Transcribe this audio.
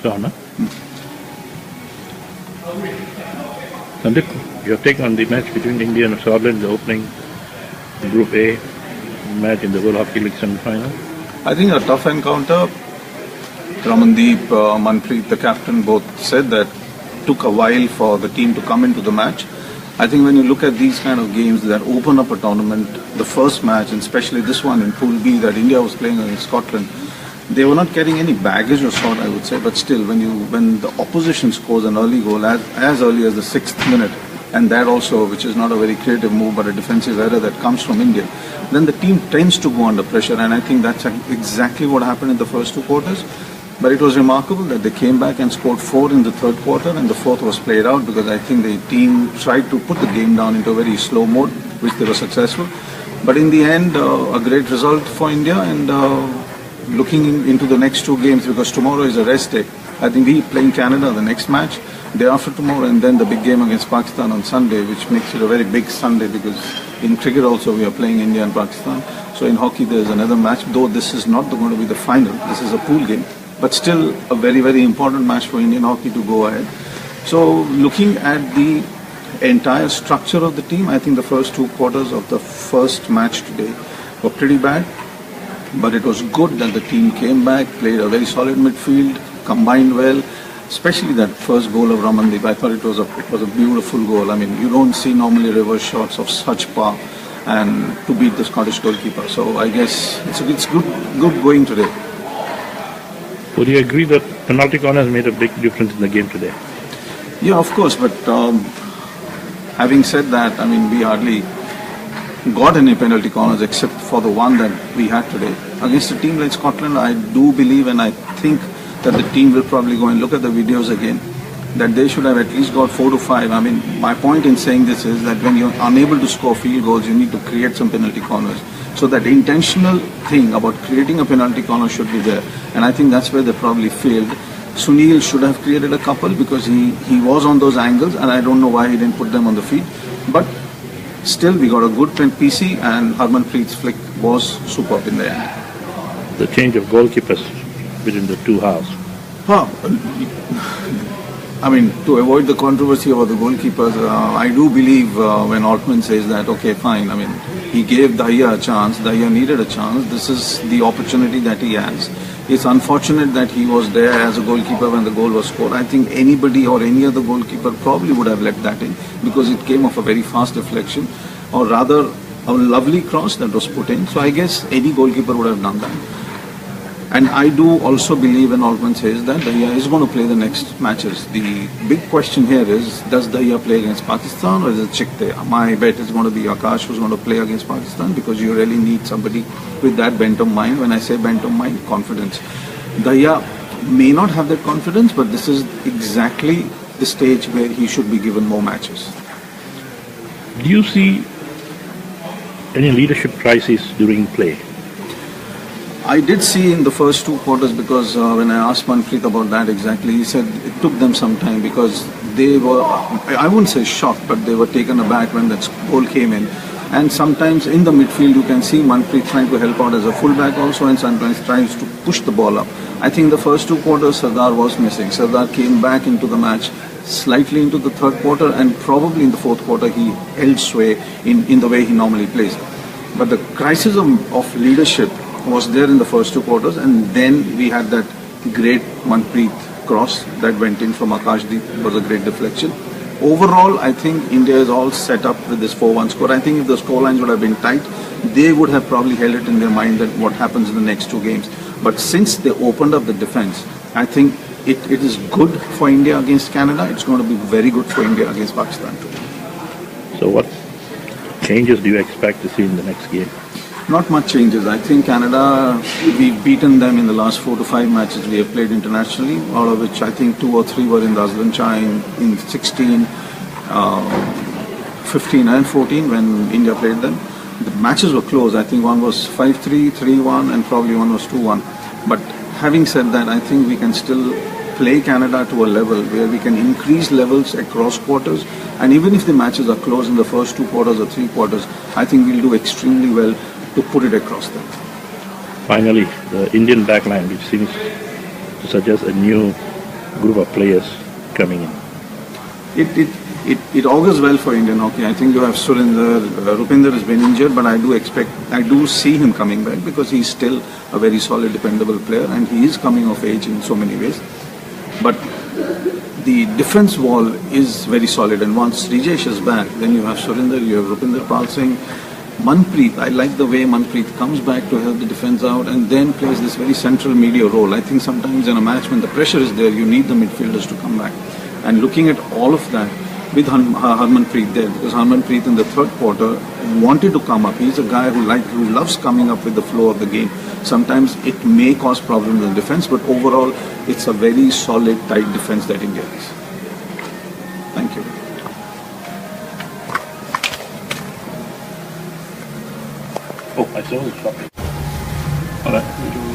on. Huh? Sundeep, your take on the match between India and Scotland, the opening Group A match in the World Hockey League semi-final? I think a tough encounter. Ramandeep, Manpreet, the captain, both said that took a while for the team to come into the match. I think when you look at these kind of games that open up a tournament, the first match, and especially this one in Pool B that India was playing against Scotland, they were not carrying any baggage or sort, I would say, but still, when the opposition scores an early goal as early as the 6th minute, and that also, which is not a very creative move, but a defensive error that comes from India, then the team tends to go under pressure, and I think that's exactly what happened in the first 2 quarters. But it was remarkable that they came back and scored 4 in the 3rd quarter, and the 4th was played out because I think the team tried to put the game down into a very slow mode, which they were successful. But in the end, a great result for India, and looking into the next 2 games, because tomorrow is a rest day. I think we playing Canada the next match, day after tomorrow, and then the big game against Pakistan on Sunday, which makes it a very big Sunday because in cricket also we are playing India and Pakistan. So in hockey there is another match, though this is not going to be the final, this is a pool game. But still a very, very important match for Indian hockey to go ahead. So looking at the entire structure of the team, I think the first 2 quarters of the first match today were pretty bad. But it was good that the team came back, played a very solid midfield, combined well, especially that first goal of Ramandeep. I thought it was a beautiful goal. I mean, you don't see normally reverse shots of such power and to beat the Scottish goalkeeper. So I guess it's good going today. Would you agree that penalty corners made a big difference in the game today? Yeah, of course. But having said that, I mean, we hardly got any penalty corners except for the one that we had today. Against a team like Scotland, I do believe and I think that the team will probably go and look at the videos again, that they should have at least got 4 to 5. I mean, my point in saying this is that when you're unable to score field goals, you need to create some penalty corners. So that intentional thing about creating a penalty corner should be there. And I think that's where they probably failed. Sunil should have created a couple because he was on those angles, and I don't know why he didn't put them on the feet. But still, we got a good PC, and Harmanpreet's flick was superb in the end. The change of goalkeepers within the 2 halves. I mean, to avoid the controversy about the goalkeepers, I do believe when Altman says that, okay, fine, I mean, he gave Dahiya a chance, Dahiya needed a chance, this is the opportunity that he has. It's unfortunate that he was there as a goalkeeper when the goal was scored. I think anybody or any other goalkeeper probably would have let that in because it came off a very fast deflection, or rather a lovely cross that was put in. So I guess any goalkeeper would have done that. And I do also believe when Altman says that Dahiya is going to play the next matches. The big question here is, does Dahiya play against Pakistan or is it Chikte? My bet is going to be Akash who's going to play against Pakistan because you really need somebody with that bent of mind. When I say bent of mind, confidence. Dahiya may not have that confidence, but this is exactly the stage where he should be given more matches. Do you see any leadership crises during play? I did see in the first 2 quarters because when I asked Manpreet about that exactly, he said it took them some time because they were, I wouldn't say shocked, but they were taken aback when that goal came in. And sometimes in the midfield you can see Manpreet trying to help out as a fullback also and sometimes tries to push the ball up. I think the first 2 quarters Sardar was missing. Sardar came back into the match slightly into the 3rd quarter and probably in the 4th quarter he held sway in the way he normally plays. But the crisis of leadership was there in the first 2 quarters, and then we had that great Manpreet cross that went in from Akashdeep. It was a great deflection. Overall, I think India is all set up with this 4-1 score. I think if the scorelines would have been tight, they would have probably held it in their mind that what happens in the next 2 games. But since they opened up the defense, I think it is good for India against Canada. It's going to be very good for India against Pakistan too. So what changes do you expect to see in the next game? Not much changes. I think Canada, we've beaten them in the last 4 to 5 matches we have played internationally, out of which I think 2 or 3 were in the Aslan Shah in 16, 15 and 14 when India played them. The matches were close. I think one was 5-3, 3-1 and probably one was 2-1. But having said that, I think we can still play Canada to a level where we can increase levels across quarters, and even if the matches are close in the first 2 quarters or 3 quarters, I think we'll do extremely well to put it across them. Finally, the Indian backline, which seems to suggest a new group of players coming in. It augurs well for Indian hockey. I think you have Surinder, Rupinder has been injured, but I do see him coming back because he's still a very solid, dependable player, and he is coming of age in so many ways. But the defense wall is very solid, and once Rijesh is back, then you have Surinder, you have Rupinder Pal Singh, Manpreet. I like the way Manpreet comes back to help the defense out and then plays this very central media role. I think sometimes in a match when the pressure is there, you need the midfielders to come back. And looking at all of that with Harmanpreet there, because Harmanpreet in the third quarter wanted to come up. He's a guy who loves coming up with the flow of the game. Sometimes it may cause problems in defense, but overall it's a very solid, tight defense that India is. Thank you. Oh, I saw the shot. All right.